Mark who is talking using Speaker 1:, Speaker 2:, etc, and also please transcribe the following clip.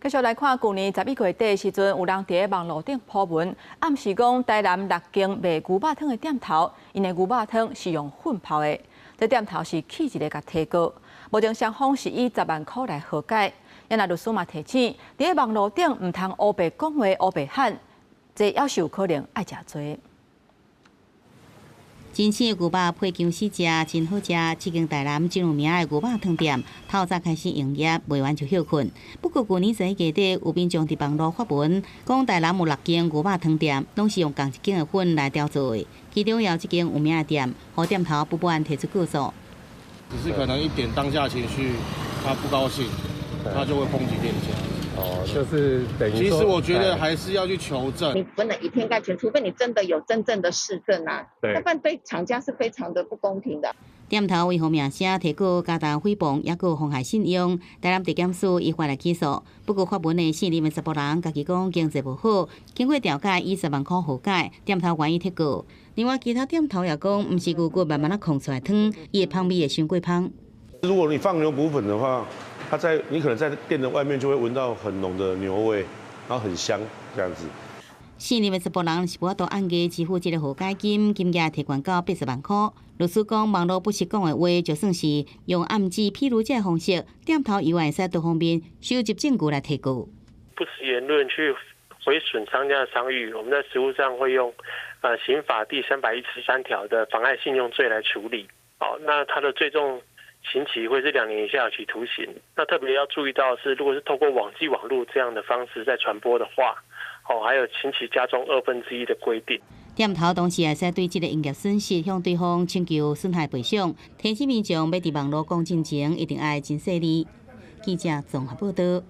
Speaker 1: 继续来看，去年11月底时阵，有人伫网络顶铺文，暗示讲台南6间卖牛肉汤的店头，因的牛肉汤是用混泡的。这店头是起一个甲提告，目前双方是以10万块来和解。因那律师嘛提醒，伫网络顶唔通黑白讲话、黑白喊，这要是有可能爱食罪。
Speaker 2: 真鲜的牛肉配姜丝食，真好食。这间台南真有名的牛肉汤店，透早开始营业，未完就休困。不过去年11月底，有民众伫网络发文，讲台南有6间牛肉汤店，拢是用同一间的粉来调做的。其中也有这间有名的店，和店头不满提出告诉。
Speaker 3: 只是可能一点当下情绪，他不高兴，他就会抨击店家。
Speaker 4: 哦，就是等于说，
Speaker 3: 其实我觉得还是要去求证。
Speaker 5: 你不能以偏概全，除非你真的有真正的事证啊，
Speaker 4: 对，
Speaker 5: 要不然对厂家是非常的不公平的。
Speaker 2: 店头为何名声提告加大诽谤，也有妨害信用，台南地检署依法来起诉。不过发文的姓林的查甫人，家己讲经济无好，经过调解以10万块和解，店头愿意提告。另外其他店头也讲，唔是牛骨慢慢啊控出来汤，伊的香味会伤过香。
Speaker 6: 如果你放牛骨粉的话，你可能在店的外面就会闻到很浓的牛味，然后很香这样子。
Speaker 2: 姓林的查甫人是无法度按价支付这个和解金，金额提悬到80万块。律师讲，网络不实讲的话，就算是用暗指披露这方式，店头以外在多方面收集证据来提告。
Speaker 7: 不实言论去毁损商家的商誉，我们在实务上会用刑法第313条的妨碍信用罪来处理。哦，那它的最重 刑期会是2年以下有期徒刑。那特别要注意到是，如果是透过网际网络这样的方式在传播的话，还有刑期加重1/2的规定。
Speaker 2: 店头同时也使对这个营业损失向对方请求损害赔偿，提醒民众要伫网络讲真情，一定要真细腻。记者综合报道。